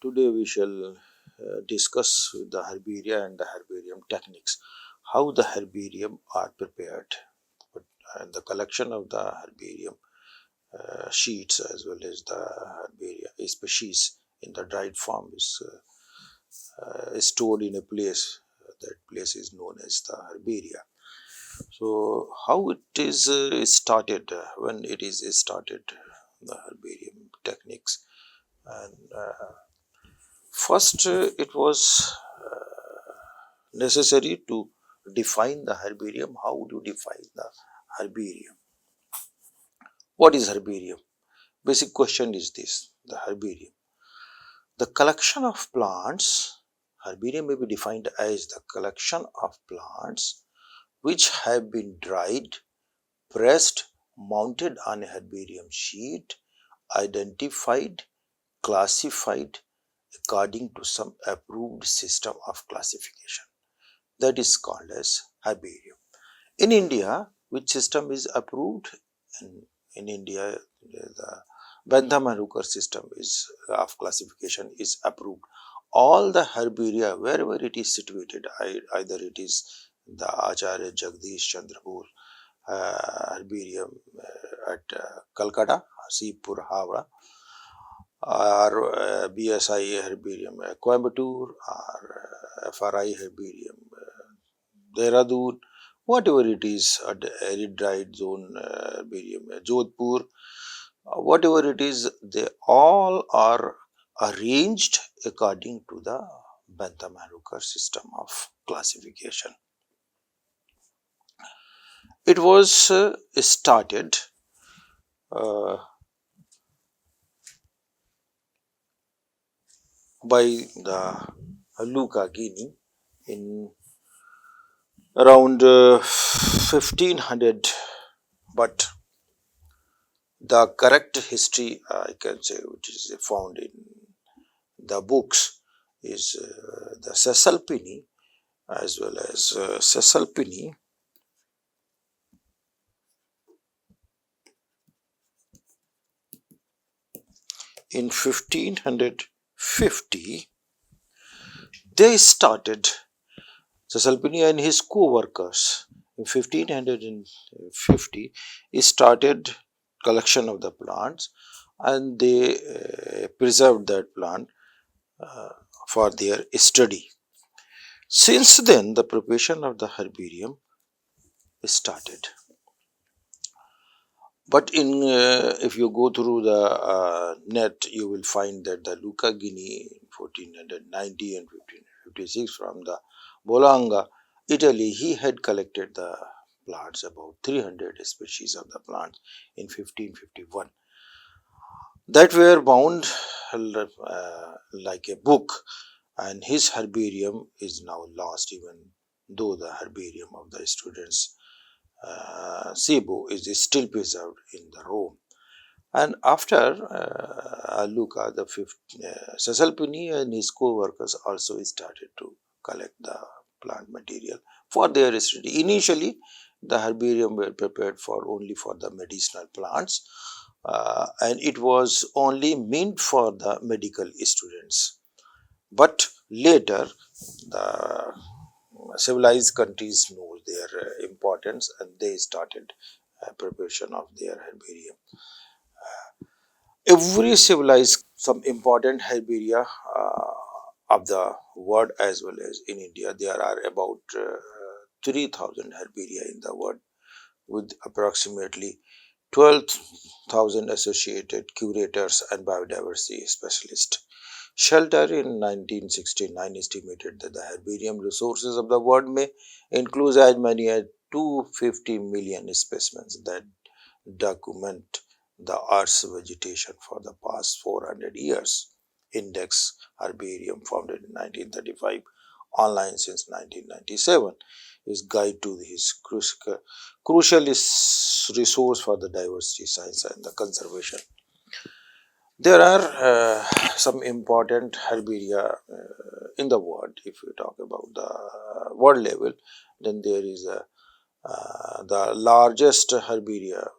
Today we shall discuss the herbaria and the herbarium techniques, how the herbarium are prepared, and the collection of the herbarium sheets as well as the herbaria species in the dried form is stored in a place. That place is known as the herbaria. So, how it is started, when it is started, the herbarium techniques, and first it was necessary to define the herbarium. How would you define the herbarium? What is herbarium? Basic question is this: the herbarium. The collection of plants, herbarium may be defined as the collection of plants which have been dried, pressed, mounted on a herbarium sheet, identified, classified according to some approved system of classification. That is called as herbarium. In India, which system is approved? In India, the Bentham and Hooker system is of classification is approved. All the herbaria, wherever it is situated, either it is the Acharya Jagdish Chandra Bose herbarium at Calcutta, Sipur, Havra, or BSI herbarium Coimbatore, or FRI herbarium Dehradun, whatever it is, arid dried zone herbarium Jodhpur, whatever it is, they all are arranged according to the Bentham and Hooker system of classification. It was started uh, by the Luca Guinea in around 1500, but the correct history I can say, which is found in the books, is the Cecil Pinney, as well as Cecil Pinney in 1550. They started, Cecil Pinney and his co-workers in 1550 started collection of the plants, and they preserved that plant for their study. Since then, the preparation of the herbarium started. But if you go through the net, you will find that the Luca Guinea in 1490 and 1556 from the Bologna, Italy, he had collected the plants, about 300 species of the plants in 1551, that were bound like a book, and his herbarium is now lost, even though the herbarium of the students Cebu is still preserved in the Rome. And after Luca, the Cecil Pinney and his co-workers also started to collect the plant material for their study. Initially, the herbarium were prepared for only for the medicinal plants, and it was only meant for the medical students. But later, the civilized countries know their importance, and they started preparation of their herbarium. Every civilized some important herbaria of the world, as well as in India. There are about 3,000 herbaria in the world, with approximately 12,000 associated curators and biodiversity specialists. Shelter in 1969 estimated that the herbarium resources of the world may include as many as 250 million specimens that document the Earth's vegetation for the past 400 years. Index Herbarium, founded in 1935, online since 1997, is guide to his crucial resource for the diversity science and the conservation. There are some important herbaria in the world. If we talk about the world level, then there is the largest herbaria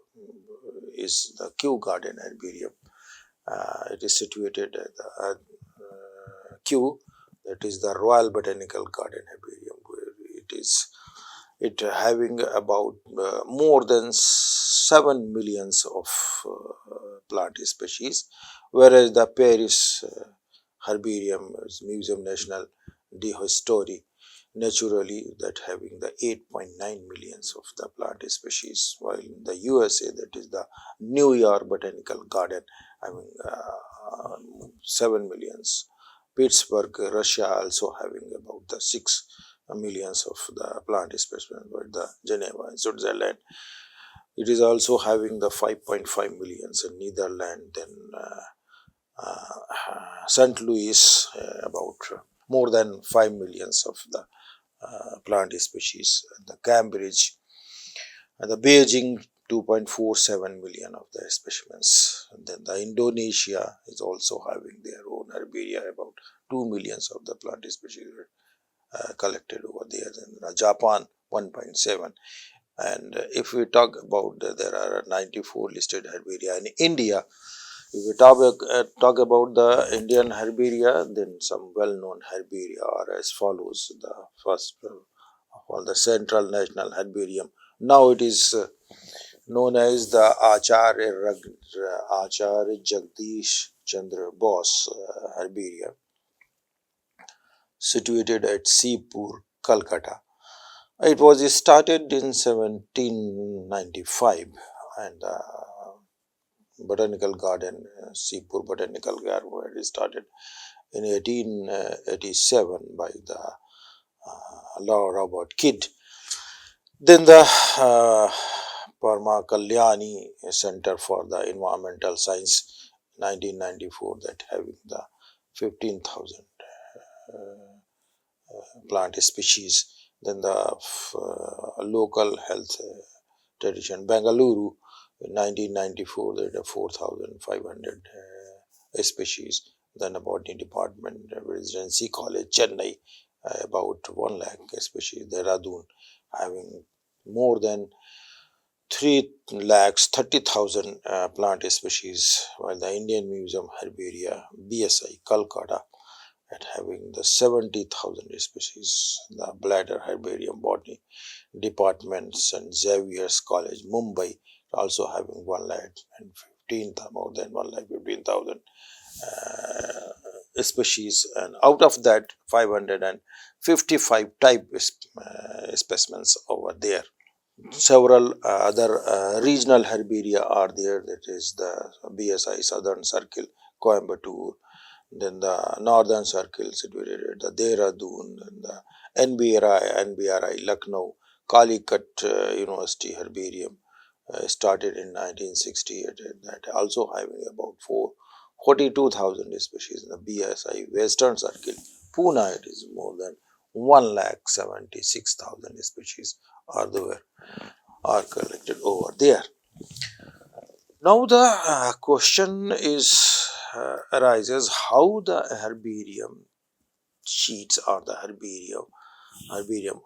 is the Kew Garden Herbarium. It is situated at Kew, that is the Royal Botanical Garden herbarium, where it having about more than 7 millions of plant species, whereas the Paris herbarium Museum National d'Histoire naturally that having the 8.9 millions of the plant species, while in the USA, that is the New York Botanical Garden, having 7 millions. Pittsburgh, Russia also having about the 6 millions of the plant specimens, but the Geneva in Switzerland, it is also having the 5.5 millions in Netherlands, then St. Louis about more than 5 millions of the plant species, the Cambridge and the Beijing 2.47 million of the specimens. And then the Indonesia is also having their own herbaria, about 2 millions of the plant species collected over there. Then Japan 1.7. And if we talk about there are 94 listed herbaria in India. If we talk about the Indian herbaria, then some well-known herbaria are as follows. The first of all, the Central National Herbarium. Now it is known as the Acharya Jagdish Chandra Bose herbaria, situated at Seapur, Calcutta. It was started in 1795, and Botanical Garden, Seapur Botanical Garden, where it started in 1887 by the Lord Robert Kidd. Then the Parma Kalyani Center for the Environmental Science, 1994, that having the 15,000 plant species. Then the local health tradition, Bengaluru, in 1994, there are 4,500 species. Then the botany department, residency college, Chennai, about 1 lakh species. Dehradun having more than 3,30,000 plant species, while the Indian Museum Herbaria, BSI, Calcutta, at having the 70,000 species. The Bladder Herbarium Botany Department, St. Xavier's College, Mumbai, also having 1,15,000, more than 1,15,000 species, and out of that 555 type specimens over there. Several other regional herbaria are there, that is the BSI Southern Circle, Coimbatore, then the Northern Circle situated at the Dehradun, and the NBRI Lucknow, Calicut University Herbarium started in 1968, and that also having about 42,000 species. In the BSI Western Circle, Pune, it is more than 1,76,000 species are collected over there. Now the question arises how the herbarium sheets or the herbarium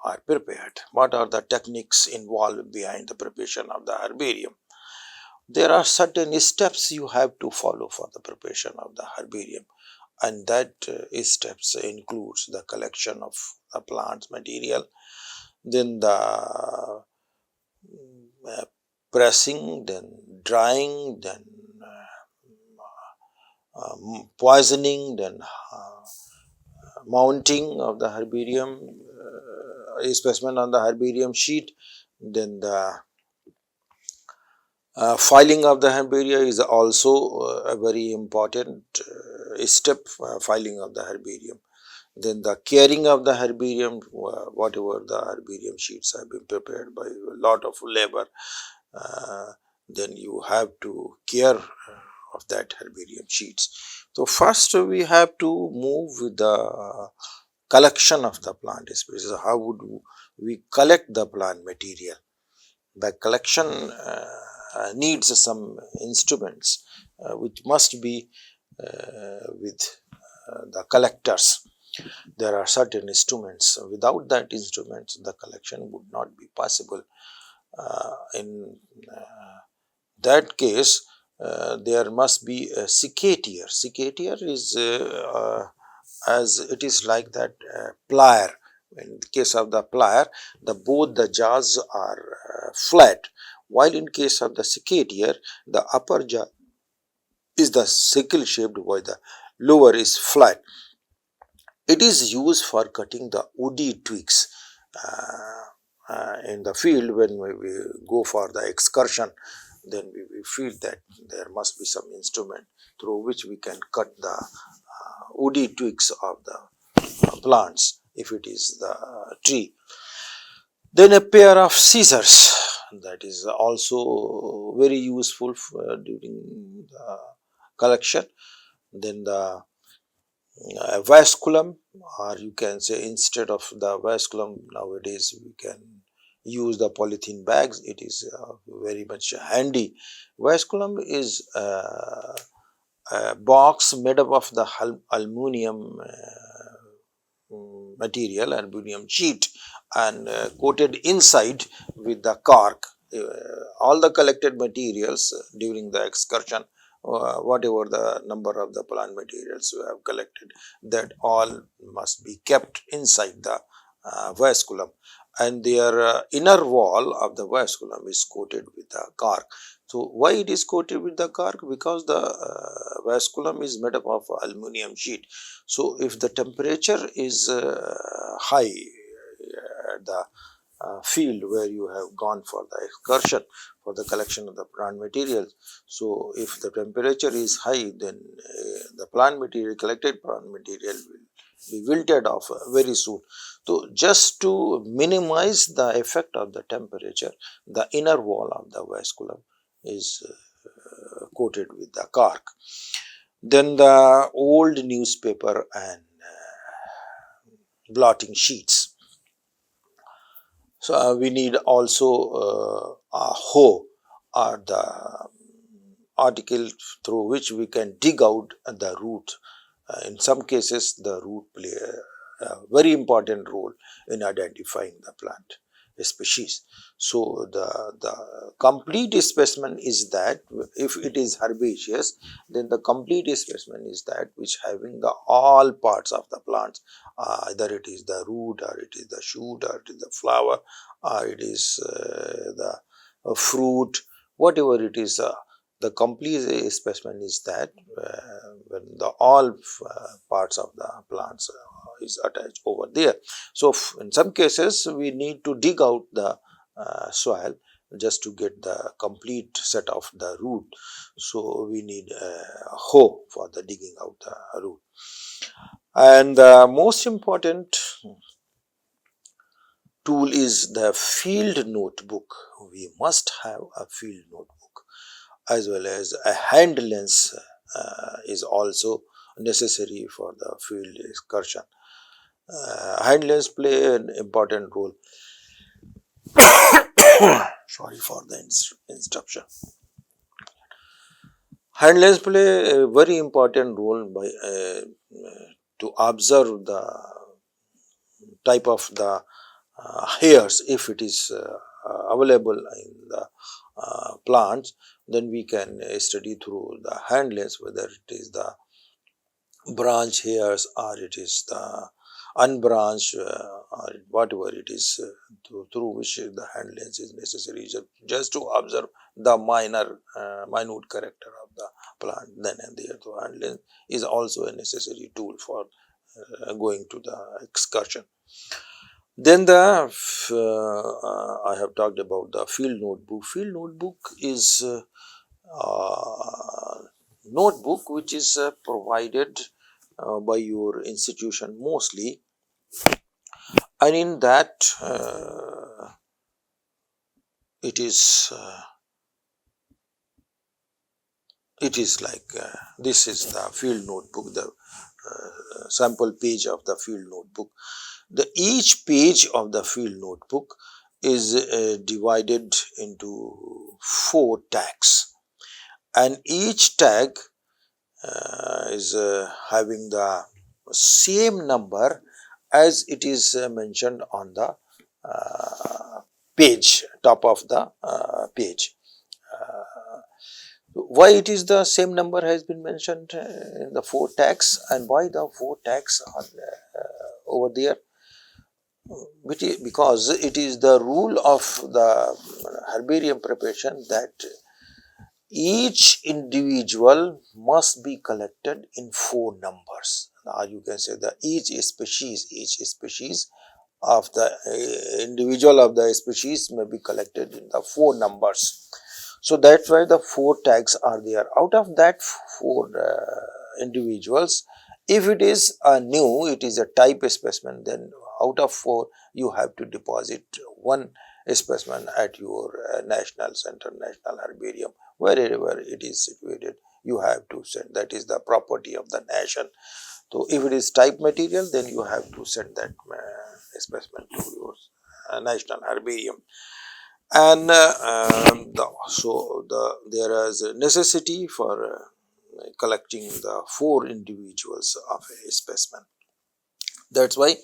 are prepared. What are the techniques involved behind the preparation of the herbarium? There are certain steps you have to follow for the preparation of the herbarium, and that steps includes the collection of the plant material, then the pressing, then drying, then poisoning, then mounting of the herbarium specimen on the herbarium sheet, then the filing of the herbaria is also a very important step, filing of the herbarium. Then the caring of the herbarium, whatever the herbarium sheets have been prepared by a lot of labor, then you have to care of that herbarium sheets. So first we have to move with the collection of the plant species. How would we collect the plant material? The collection needs some instruments which must be with the collectors. There are certain instruments. Without that instruments, the collection would not be possible. In that case, there must be a secatier. Secatier is as it is like that plier. In the case of the plier, both the jaws are flat, while in case of the cicadier, the upper jaw is the sickle shaped while the lower is flat. It is used for cutting the woody twigs in the field. When we go for the excursion, then we feel that there must be some instrument through which we can cut the woody twigs of the plants if it is the tree. Then a pair of scissors, that is also very useful during the collection. Then the vasculum, or you can say instead of the vasculum, nowadays we can use the polythene bags. It is very much handy. Vasculum is a box made up of the aluminum material, aluminum sheet, and coated inside with the cork. All the collected materials during the excursion, whatever the number of the plant materials you have collected, that all must be kept inside the vasculum, and their inner wall of the vasculum is coated with the cork. So why it is coated with the cork? Because the vasculum is made up of aluminum sheet. So if the temperature is high at the field where you have gone for the excursion for the collection of the plant materials, so if the temperature is high, then the plant material, collected plant material, will be wilted off very soon. So just to minimize the effect of the temperature, the inner wall of the vasculum is coated with the cork. Then the old newspaper and blotting sheets. So we need also a hoe, or the article through which we can dig out the root. In some cases, the root play a very important role in identifying the plant species. So the complete specimen is that, if it is herbaceous, then the complete specimen is that which having the all parts of the plants, either it is the root, or it is the shoot, or it is the flower, or it is the fruit, whatever it is. The complete specimen is that when the all parts of the plants is attached over there. So in some cases we need to dig out the soil just to get the complete set of the root. So we need a hoe for the digging out the root. And the most important tool is the field notebook. We must have a field notebook, as well as a hand lens is also necessary for the field excursion. Hand lens play an important role. Sorry for the interruption. Hand lens play a very important role by to observe the type of the hairs. If it is available in the plants, then we can study through the hand lens whether it is the branch hairs, or it is the unbranched, or whatever it is, through which the hand lens is necessary, just to observe the minute character of the plant then and there. So hand lens is also a necessary tool for going to the excursion. Then I have talked about the field notebook. Field notebook is notebook which is provided by your institution mostly, and in that it is like this is the field notebook, the sample page of the field notebook. Each page of the field notebook is divided into 4 tags, and each tag is having the same number as it is mentioned on the page, top of the page. why it is the same number has been mentioned in the 4 tags, and why the 4 tags are over there? Because it is the rule of the herbarium preparation that each individual must be collected in 4 numbers, or you can say that each species of the individual of the species may be collected in the 4 numbers. So that's why the 4 tags are there. Out of that 4 individuals, if it is a new, it is a type specimen, then out of 4 you have to deposit 1 specimen at your national center, national herbarium, wherever it is situated. You have to send, that is the property of the nation. So if it is type material, then you have to send that specimen to your national herbarium. And there is a necessity for collecting the 4 individuals of a specimen. That's why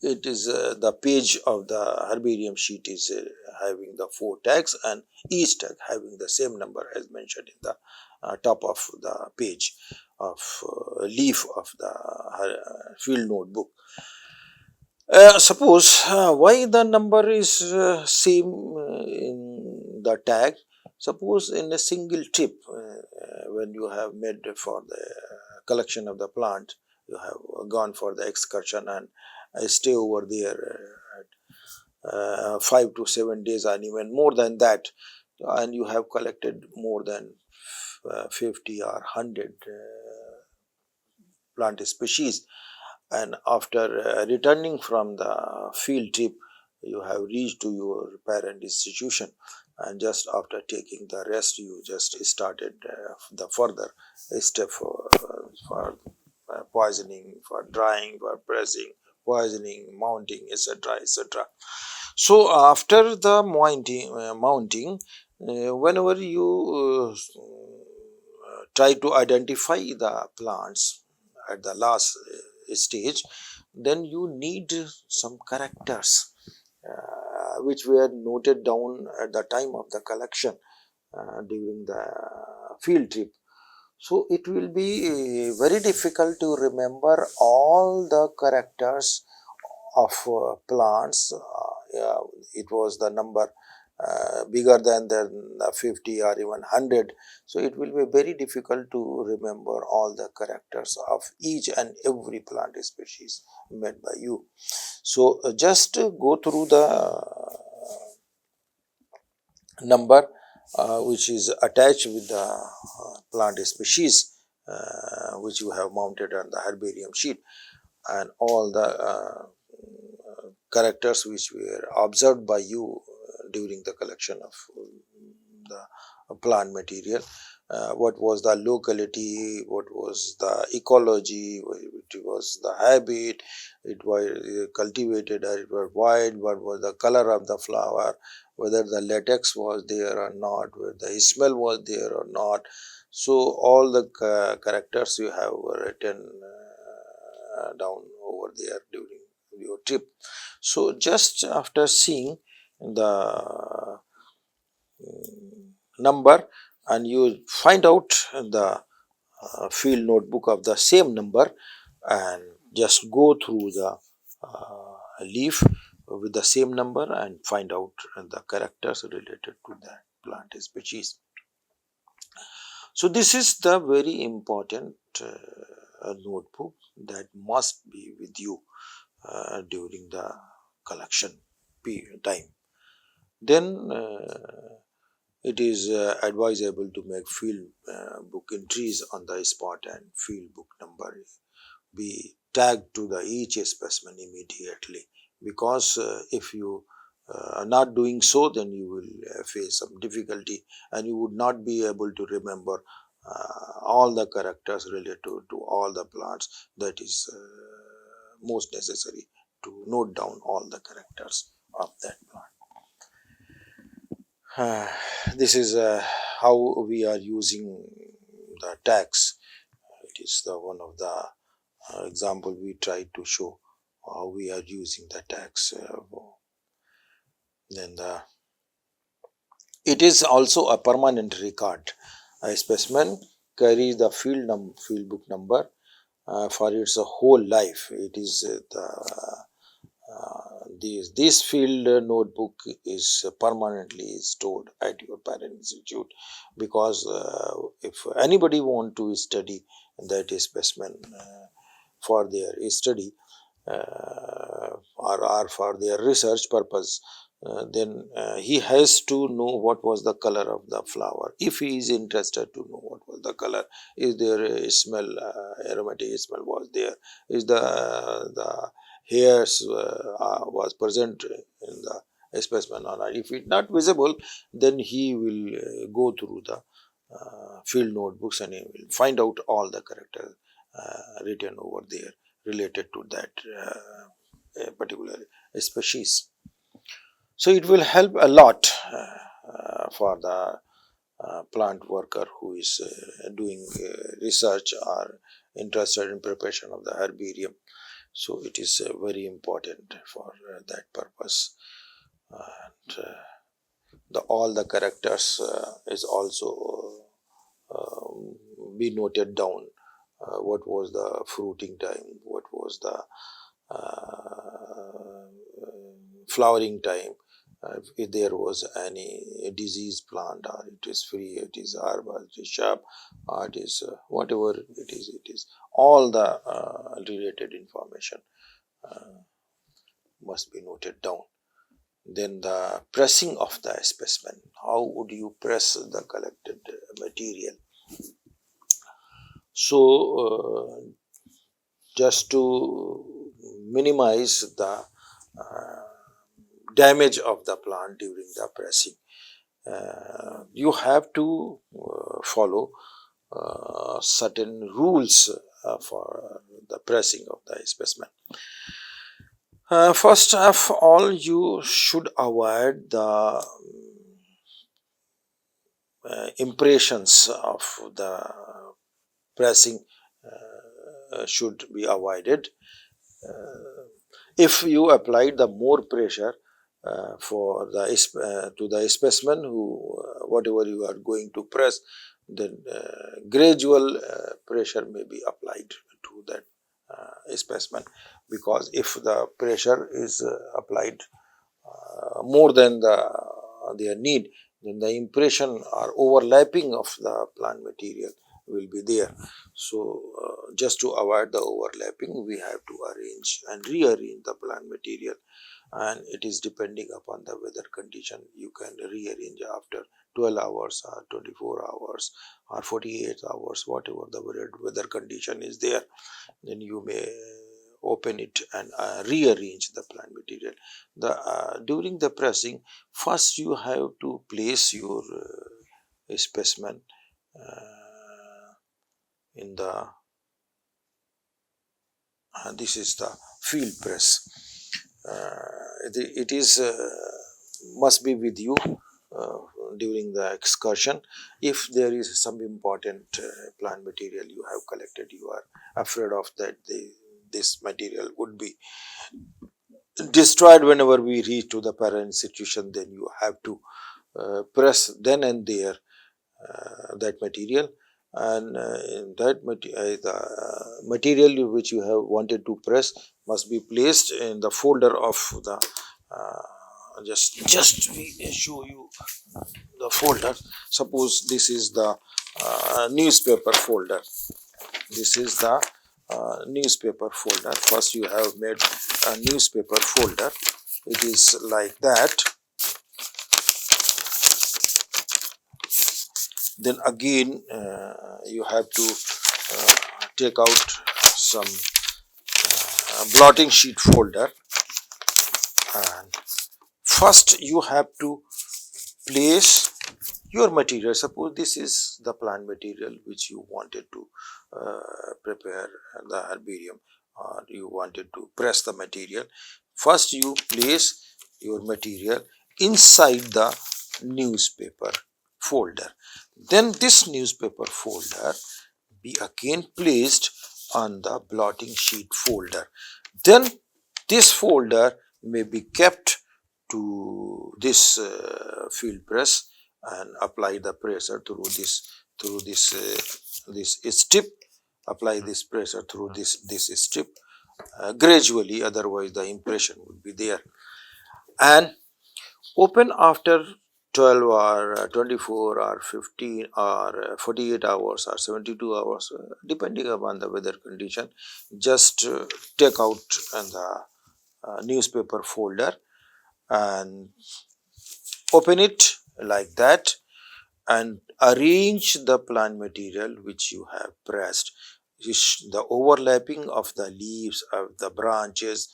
it is the page of the herbarium sheet is having the 4 tags, and each tag having the same number as mentioned in the top of the page of leaf of the field notebook. Suppose why the number is same in the tag. Suppose in a single trip, when you have made for the collection of the plant, you have gone for the excursion and stay over there 5 to 7 days and even more than that, and you have collected more than 50 or 100 plant species, and after returning from the field trip, you have reached to your parent institution, and just after taking the rest, you just started the further step for poisoning, for drying, for pressing, poisoning, mounting, etc., etc. So after the mounting, whenever you try to identify the plants at the last stage, then you need some characters which were noted down at the time of the collection during the field trip. So it will be very difficult to remember all the characters of plants. Yeah, it was the number bigger than the 50 or even 100. So it will be very difficult to remember all the characters of each and every plant species made by you. So just go through the number which is attached with the plant species which you have mounted on the herbarium sheet, and all the characters which were observed by you during the collection of the plant material. What was the locality, what was the ecology, what was the habit, it was cultivated or it was wild, what was the color of the flower, whether the latex was there or not, whether the smell was there or not. So all the characters you have written down over there during your trip. So just after seeing the number, and you find out the field notebook of the same number, and just go through the leaf with the same number and find out the characters related to that plant species. So this is the very important notebook that must be with you during the collection time. Then it is advisable to make field book entries on the spot, and field book number be tagged to the each specimen immediately, because if you are not doing so, then you will face some difficulty and you would not be able to remember all the characters related to all the plants. That is most necessary to note down all the characters of that plant. This is how we are using the tags. It is the one of the example we tried to show how we are using the tags. Then it is also a permanent record. A specimen carries the field book number for its whole life. It is this field notebook is permanently stored at your parent institute, because if anybody want to study that specimen for their study, or for their research purpose, then he has to know what was the color of the flower. If he is interested to know what was the color, is there a smell, aromatic smell was there, is the hairs was present in the specimen or not. If it not visible, then he will go through the field notebooks and he will find out all the characters written over there related to that particular species. So it will help a lot for the plant worker who is doing research or interested in preparation of the herbarium. So it is very important for that purpose. And all the characters is also be noted down. What was the fruiting time, what was the flowering time, if there was any disease plant, or it is free, it is herbal, it is sharp, or it is whatever it is all the related information must be noted down. Then the pressing of the specimen. How would you press the collected material? So just to minimize the damage of the plant during the pressing, you have to follow certain rules for the pressing of the specimen. First of all, you should avoid the impressions of the pressing should be avoided. If you apply the more pressure for the to the specimen who whatever you are going to press, then gradual pressure may be applied to that specimen, because if the pressure is applied more than their need, then the impression or overlapping of the plant material will be there. So just to avoid the overlapping, we have to arrange and rearrange the plant material, and it is depending upon the weather condition. You can rearrange after 12 hours or 24 hours or 48 hours, whatever the weather condition is there. Then you may open it and rearrange the plant material. During the pressing, first you have to place your specimen in the this is the field press. It is must be with you during the excursion. If there is some important plant material you have collected, you are afraid of that this material would be destroyed whenever we reach to the parent institution, then you have to press then and there that material, and the material which you have wanted to press must be placed in the folder of the just we show you the folder. Suppose this is the newspaper folder. This is the newspaper folder. First you have made a newspaper folder. It is like that. Then again you have to take out some blotting sheet folder, and first you have to place your material. Suppose this is the plant material which you wanted to prepare the herbarium, or you wanted to press the material. First you place your material inside the newspaper folder. Then this newspaper folder be again placed on the blotting sheet folder. Then this folder may be kept to this field press and apply the pressure through this through this strip, apply this pressure through this strip gradually, otherwise the impression would be there, and open after 12 or 24 or 15 or 48 hours or 72 hours, depending upon the weather condition. Just take out the newspaper folder and open it like that, and arrange the plant material which you have pressed. The overlapping of the leaves of the branches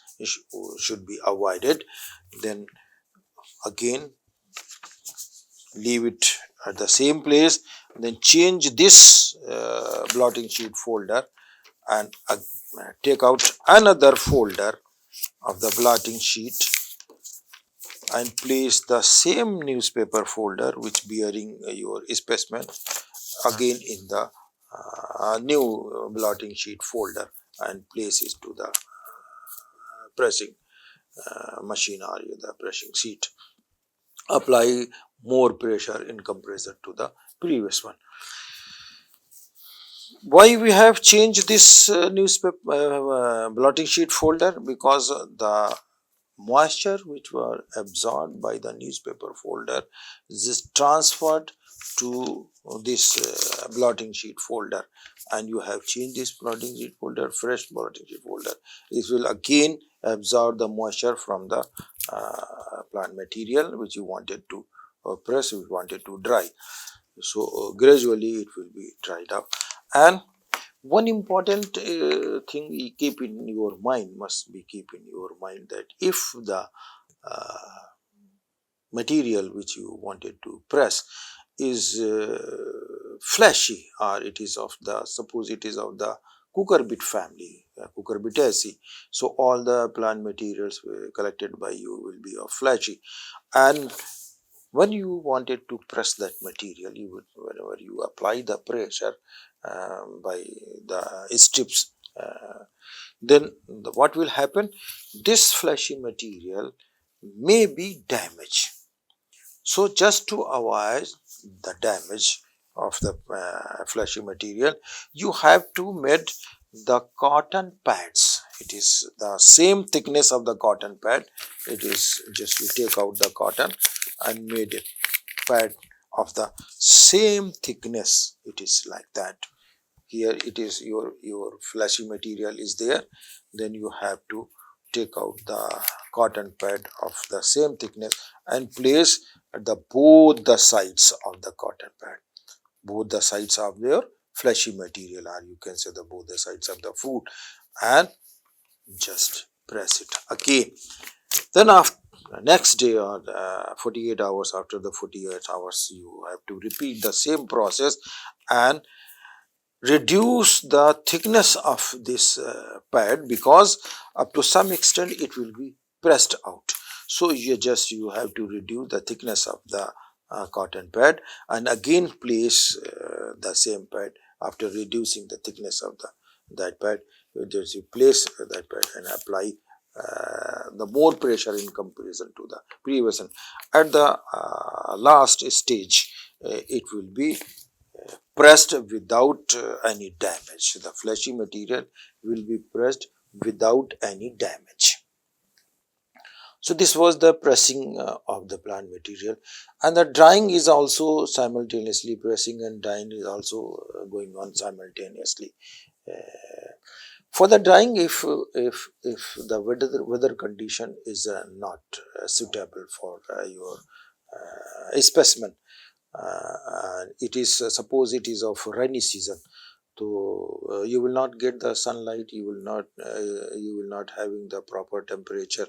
should be avoided. Then again leave it at the same place, then change this blotting sheet folder and take out another folder of the blotting sheet and place the same newspaper folder which bearing your specimen again in the new blotting sheet folder and place it to the pressing machine or the pressing sheet. Apply more pressure in comparison to the previous one. Why we have changed this newspaper blotting sheet folder? Because the moisture which were absorbed by the newspaper folder is transferred to this blotting sheet folder, and you have changed this blotting sheet folder, fresh blotting sheet folder. It will again absorb the moisture from the plant material which you wanted to press, you wanted to dry. So gradually it will be dried up. And one important thing you keep in your mind, must be keep in your mind, that if the material which you wanted to press is fleshy, or it is of the, suppose it is of the cucurbit family, cucurbitaceae, so all the plant materials collected by you will be of fleshy, and when you wanted to press that material, you would, whenever you apply the pressure by the strips, then what will happen? This fleshy material may be damaged. So just to avoid the damage of the fleshy material, you have to make the cotton pads. It is the same thickness of the cotton pad. It is just you take out the cotton and made a pad of the same thickness. It is like that. Here it is, your fleshy material is there, then you have to take out the cotton pad of the same thickness and place at the both the sides of the cotton pad, both the sides of your fleshy material, or you can say the both the sides of the food, and just press it again. Then after next day or 48 hours, after the 48 hours, you have to repeat the same process and reduce the thickness of this pad, because up to some extent it will be pressed out. So you have to reduce the thickness of the cotton pad and again place the same pad. After reducing the thickness of that pad, you place that pad and apply the more pressure in comparison to the previous one. At the last stage, it will be pressed without any damage. The fleshy material will be pressed without any damage. So this was the pressing of the plant material, and the drying is also simultaneously, pressing and drying is also going on simultaneously. For the drying, if the weather condition is not suitable for your specimen, it is suppose it is of rainy season, so you will not get the sunlight, you will not having the proper temperature.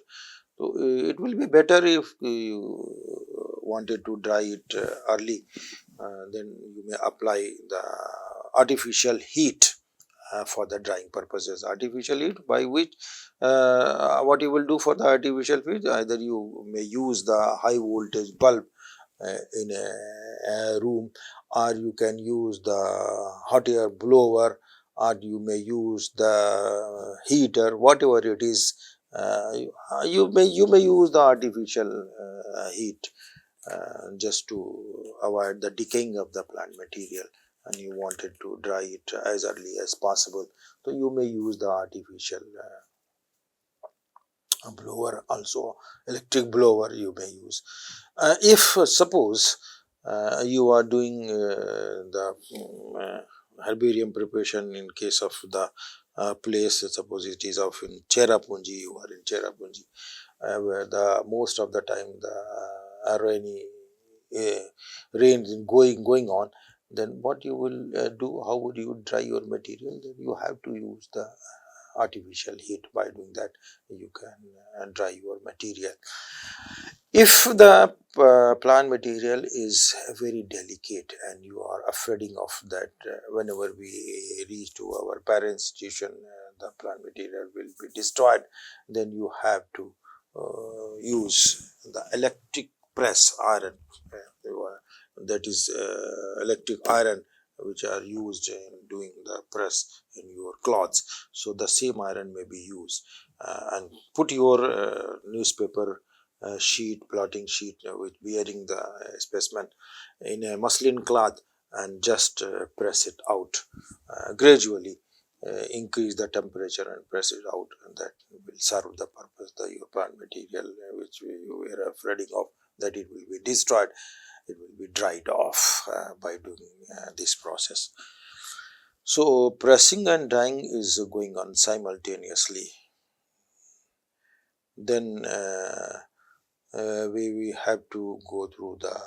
So it will be better if you wanted to dry it early, then you may apply the artificial heat for the drying purposes. Artificial heat, by which what you will do for the artificial heat, either you may use the high voltage bulb in a room, or you can use the hot air blower, or you may use the heater, whatever it is. You may use the artificial heat just to avoid the decaying of the plant material and you wanted to dry it as early as possible, so you may use the artificial blower, also electric blower you may use. If suppose you are doing the herbarium preparation in case of the place, suppose it is of in Cherrapunji, you are in Cherrapunji, where the most of the time the uh, rain is going on, then what you will do, how would you dry your material? Then you have to use the artificial heat. By doing that, you can dry your material. If the plant material is very delicate and you are afraid of that, whenever we reach to our parent institution, the plant material will be destroyed, then you have to use the electric press iron, that is electric iron, which are used in doing the press in your cloths. So the same iron may be used, and put your newspaper sheet, plotting sheet, with bearing the specimen in a muslin cloth, and just press it out gradually. Increase the temperature and press it out, and that will serve the purpose. The your plant material, which we were afraid of, that it will be destroyed, it will be dried off by doing this process. So pressing and drying is going on simultaneously. Then we have to go through the